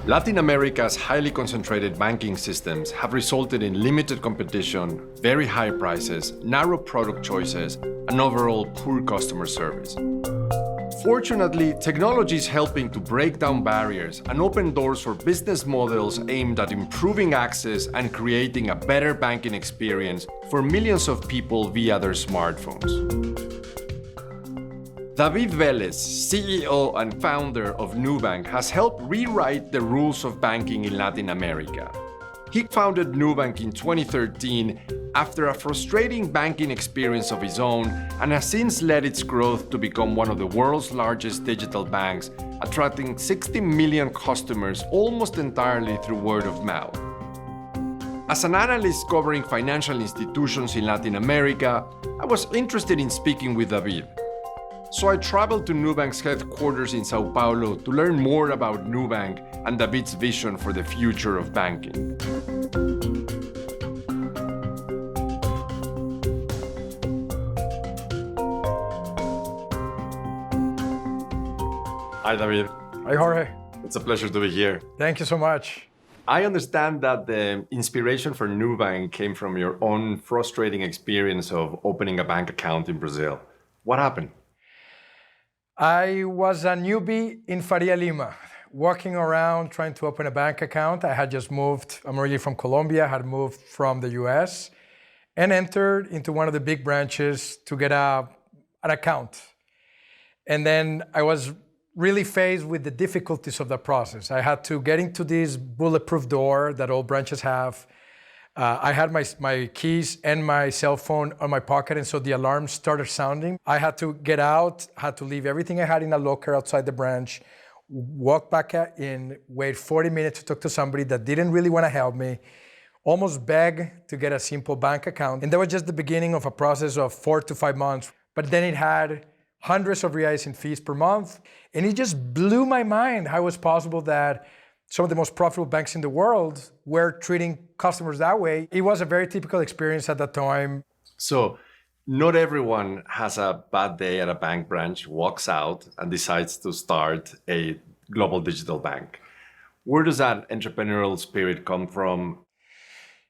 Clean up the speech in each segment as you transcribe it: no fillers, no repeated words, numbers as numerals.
Latin America's highly concentrated banking systems have resulted in limited competition, very high prices, narrow product choices, and overall poor customer service. Fortunately, technology is helping to break down barriers and open doors for business models aimed at improving access and creating a better banking experience for millions of people via their smartphones. David Vélez, CEO and founder of Nubank, has helped rewrite the rules of banking in Latin America. He founded Nubank in 2013 after a frustrating banking experience of his own and has since led its growth to become one of the world's largest digital banks, attracting 60 million customers almost entirely through word of mouth. As an analyst covering financial institutions in Latin America, I was interested in speaking with David. So I traveled to Nubank's headquarters in Sao Paulo to learn more about Nubank and David's vision for the future of banking. Hi, David. Hi, Jorge. It's a pleasure to be here. Thank you so much. I understand that the inspiration for Nubank came from your own frustrating experience of opening a bank account in Brazil. What happened? I was a newbie in Faria Lima, walking around trying to open a bank account. I had just moved, I'm originally from Colombia, I had moved from the US and entered into one of the big branches to get an account. And then I was really faced with the difficulties of the process. I had to get into this bulletproof door that all branches have. I had my keys and my cell phone on my pocket, and so the alarm started sounding. I had to get out, had to leave everything I had in a locker outside the branch, walk back in, wait 40 minutes to talk to somebody that didn't really want to help me, almost beg to get a simple bank account. And that was just the beginning of a process of 4 to 5 months. But then it had hundreds of reais in fees per month. And it just blew my mind how it was possible that some of the most profitable banks in the world were treating customers that way. It was a very typical experience at that time. So not everyone has a bad day at a bank branch, walks out and decides to start a global digital bank. Where does that entrepreneurial spirit come from?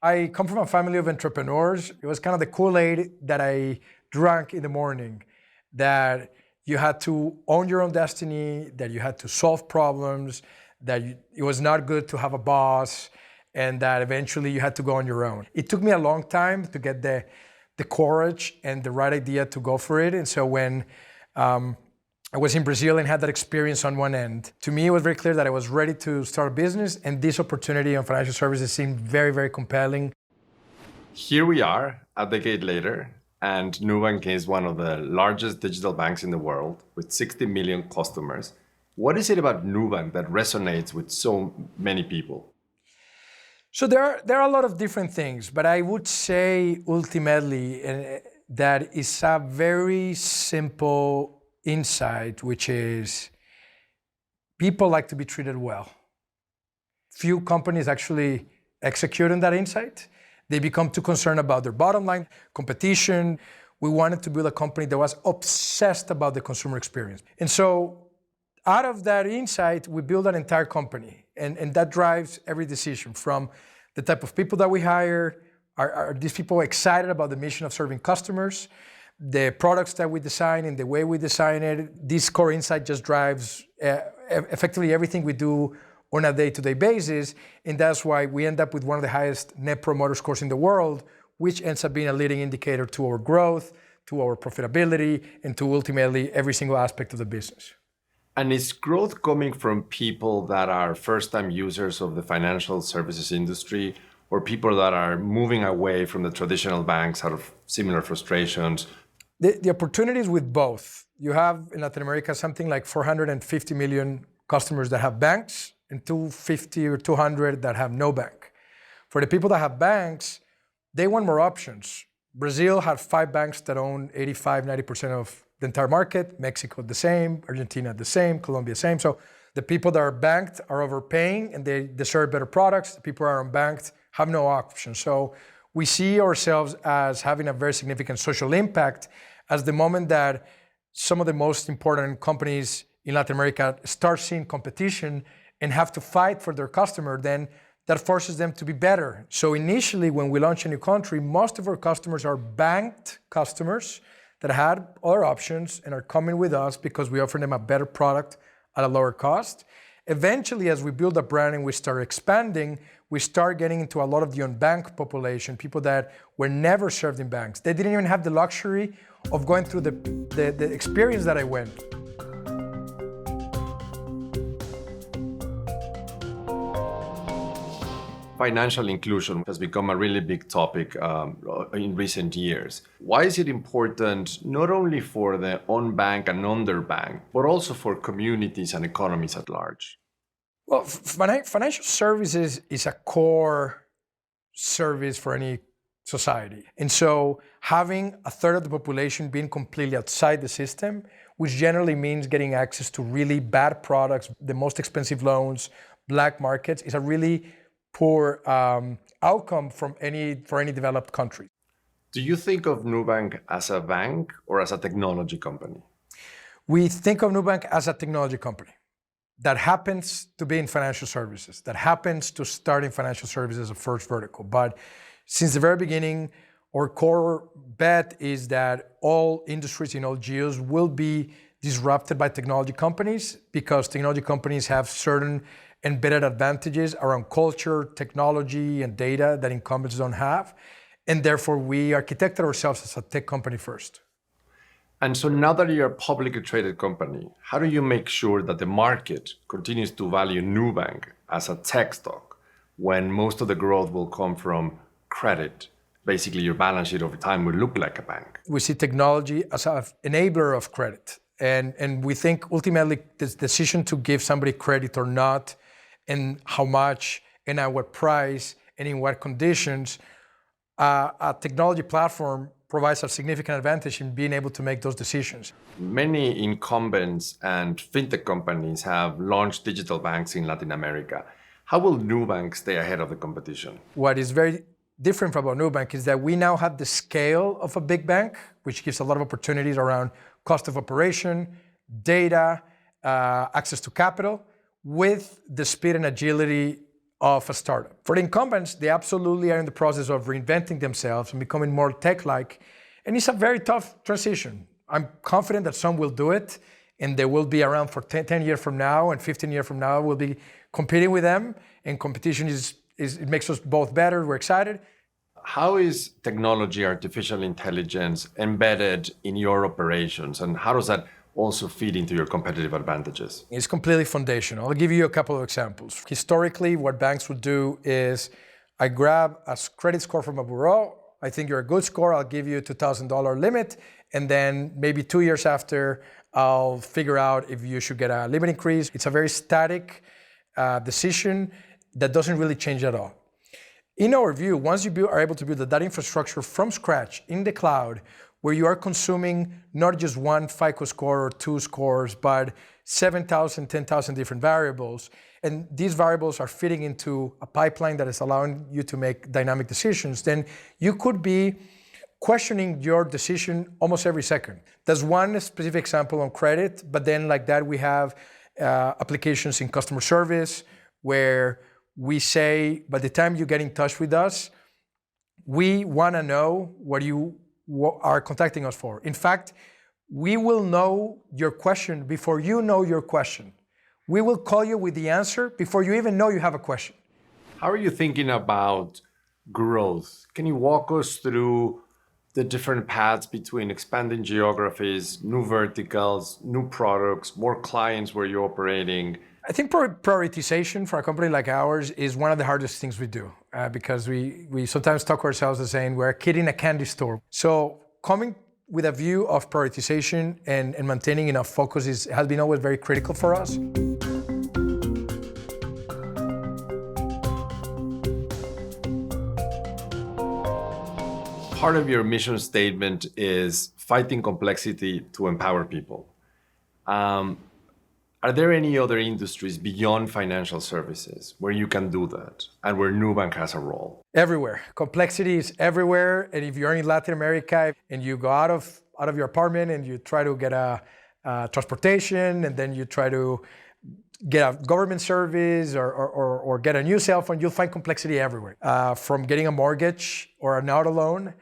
I come from a family of entrepreneurs. It was kind of the Kool-Aid that I drank in the morning, that you had to own your own destiny, that you had to solve problems, that it was not good to have a boss, and that eventually you had to go on your own. It took me a long time to get the courage and the right idea to go for it. And so when I was in Brazil and had that experience on one end, to me it was very clear that I was ready to start a business, and this opportunity on financial services seemed very, very compelling. Here we are, a decade later, and Nubank is one of the largest digital banks in the world with 60 million customers. What is it about Nubank that resonates with so many people? So there are a lot of different things, but I would say ultimately that it's a very simple insight, which is people like to be treated well. Few companies actually execute on that insight. They become too concerned about their bottom line, competition. We wanted to build a company that was obsessed about the consumer experience. And so out of that insight, we build an entire company, and that drives every decision, from the type of people that we hire. Are these people excited about the mission of serving customers? The products that we design and the way we design it, this core insight just drives effectively everything we do on a day-to-day basis, and that's why we end up with one of the highest net promoter scores in the world, which ends up being a leading indicator to our growth, to our profitability, and to ultimately every single aspect of the business. And is growth coming from people that are first-time users of the financial services industry, or people that are moving away from the traditional banks out of similar frustrations? The opportunities with both. You have in Latin America something like 450 million customers that have banks and 250 or 200 that have no bank. For the people that have banks, they want more options. Brazil had 5 banks that own 85, 90% of the entire market. Mexico the same, Argentina the same, Colombia the same. So the people that are banked are overpaying and they deserve better products. The people that are unbanked have no option. So we see ourselves as having a very significant social impact as the moment that some of the most important companies in Latin America start seeing competition and have to fight for their customer, then that forces them to be better. So initially, when we launch a new country, most of our customers are banked customers that had other options and are coming with us because we offer them a better product at a lower cost. Eventually, as we build a brand and we start expanding, we start getting into a lot of the unbanked population, people that were never served in banks. They didn't even have the luxury of going through the experience that I went. Financial inclusion has become a really big topic in recent years. Why is it important not only for the unbanked and underbanked, but also for communities and economies at large? Well, financial services is a core service for any society. And so having a third of the population being completely outside the system, which generally means getting access to really bad products, the most expensive loans, black markets, is a really poor outcome for any developed country. Do you think of Nubank as a bank or as a technology company? We think of Nubank as a technology company that happens to be in financial services, that happens to start in financial services as a first vertical. But since the very beginning, our core bet is that all industries in all geos will be disrupted by technology companies because technology companies have certain embedded advantages around culture, technology, and data that incumbents don't have. And therefore, we architected ourselves as a tech company first. And so now that you're a publicly traded company, how do you make sure that the market continues to value Nubank as a tech stock when most of the growth will come from credit? Basically, your balance sheet over time will look like a bank. We see technology as an enabler of credit. And we think ultimately the decision to give somebody credit or not, and how much, and at what price, and in what conditions, a technology platform provides a significant advantage in being able to make those decisions. Many incumbents and fintech companies have launched digital banks in Latin America. How will Nubank stay ahead of the competition? What is very different about Nubank is that we now have the scale of a big bank, which gives a lot of opportunities around cost of operation, data, access to capital, with the speed and agility of a startup. For the incumbents, they absolutely are in the process of reinventing themselves and becoming more tech-like, and it's a very tough transition. I'm confident that some will do it, and they will be around for 10 years from now, and 15 years from now, we'll be competing with them, and competition it makes us both better, we're excited. How is technology, artificial intelligence embedded in your operations, and how does that also feed into your competitive advantages? It's completely foundational. I'll give you a couple of examples. Historically, what banks would do is I grab a credit score from a bureau. I think you're a good score. I'll give you a $2,000 limit. And then maybe 2 years after, I'll figure out if you should get a limit increase. It's a very static decision that doesn't really change at all. In our view, once you are able to build that infrastructure from scratch in the cloud, where you are consuming not just one FICO score or 2 scores, but 7,000, 10,000 different variables. And these variables are fitting into a pipeline that is allowing you to make dynamic decisions. Then you could be questioning your decision almost every second. There's one specific example on credit, but then like that, we have applications in customer service where we say, by the time you get in touch with us, we want to know what you are contacting us for. In fact, we will know your question before you know your question. We will call you with the answer before you even know you have a question. How are you thinking about growth? Can you walk us through the different paths between expanding geographies, new verticals, new products, more clients where you're operating? I think prioritization for a company like ours is one of the hardest things we do because we sometimes talk ourselves as saying we're a kid in a candy store. So coming with a view of prioritization and maintaining enough focus has been always very critical for us. Part of your mission statement is fighting complexity to empower people. Are there any other industries beyond financial services where you can do that and where Nubank has a role? Everywhere. Complexity is everywhere. And if you're in Latin America and you go out of your apartment and you try to get a transportation and then you try to get a government service or get a new cell phone, you'll find complexity everywhere. From getting a mortgage or an auto loan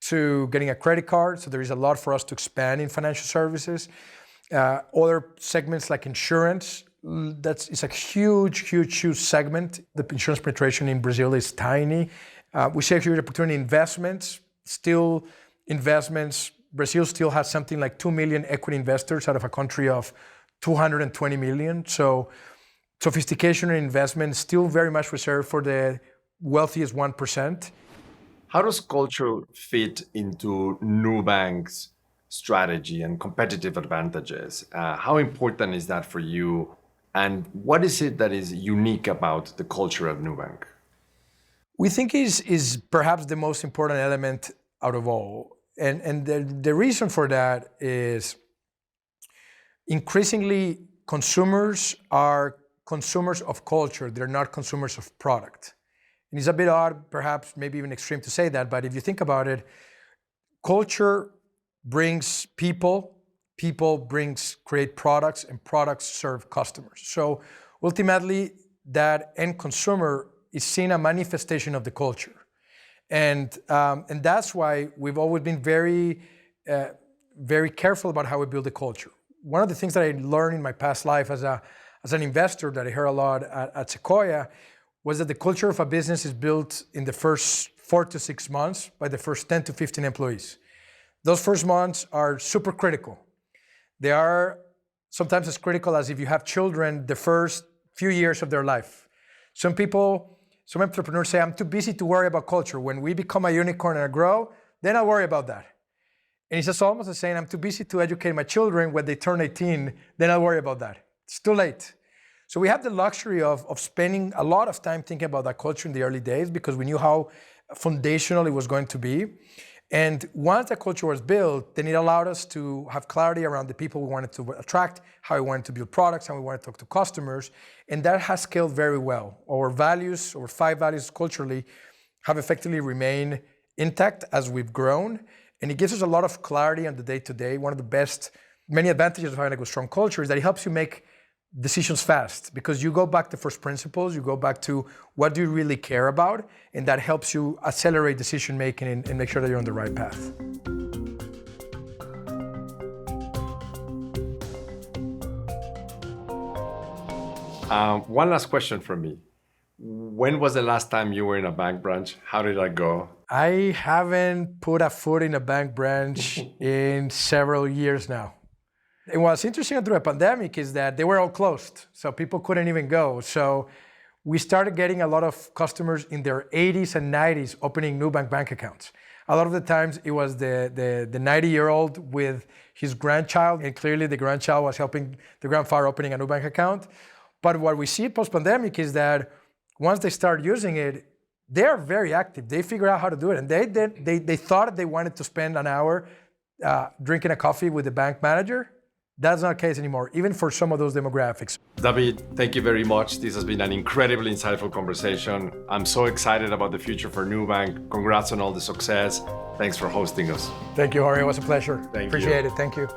to getting a credit card. So there is a lot for us to expand in financial services. Other segments like insurance, it's a huge segment. The insurance penetration in Brazil is tiny. We see a huge opportunity in investments. Brazil still has something like 2 million equity investors out of a country of 220 million. So sophistication in investment is still very much reserved for the wealthiest 1%. How does culture fit into Nubank's strategy and competitive advantages? How important is that for you? And what is it that is unique about the culture of Nubank? We think is perhaps the most important element out of all. And the reason for that is increasingly consumers are consumers of culture. They're not consumers of product. And it's a bit odd, perhaps maybe even extreme to say that, but if you think about it, culture brings people create products, and products serve customers. So ultimately, that end consumer is seen a manifestation of the culture. And that's why we've always been very careful about how we build the culture. One of the things that I learned in my past life as an investor that I heard a lot at Sequoia was that the culture of a business is built in the first 4 to 6 months by the first 10 to 15 employees. Those first months are super critical. They are sometimes as critical as if you have children the first few years of their life. Some entrepreneurs say, I'm too busy to worry about culture. When we become a unicorn and grow, then I'll worry about that. And it's just almost the same, I'm too busy to educate my children. When they turn 18, then I'll worry about that. It's too late. So we have the luxury of spending a lot of time thinking about that culture in the early days because we knew how foundational it was going to be. And once that culture was built, then it allowed us to have clarity around the people we wanted to attract, how we wanted to build products, how we wanted to talk to customers. And that has scaled very well. Our values, our 5 values culturally, have effectively remained intact as we've grown. And it gives us a lot of clarity on the day-to-day. One of the many advantages of having a strong culture is that it helps you make decisions fast because you go back to first principles, you go back to what do you really care about, and that helps you accelerate decision making and make sure that you're on the right path. One last question from me. When was the last time you were in a bank branch? How did that go? I haven't put a foot in a bank branch in several years now. And what's interesting through a pandemic is that they were all closed, so people couldn't even go. So we started getting a lot of customers in their 80s and 90s opening Nubank bank accounts. A lot of the times it was the 90-year-old with his grandchild, and clearly the grandchild was helping the grandfather opening a Nubank account. But what we see post-pandemic is that once they start using it, they are very active. They figure out how to do it. And they thought they wanted to spend an hour drinking a coffee with the bank manager. That's not the case anymore, even for some of those demographics. David, thank you very much. This has been an incredibly insightful conversation. I'm so excited about the future for Nubank. Congrats on all the success. Thanks for hosting us. Thank you, Jorge. It was a pleasure. Thank you. Appreciate it. Thank you.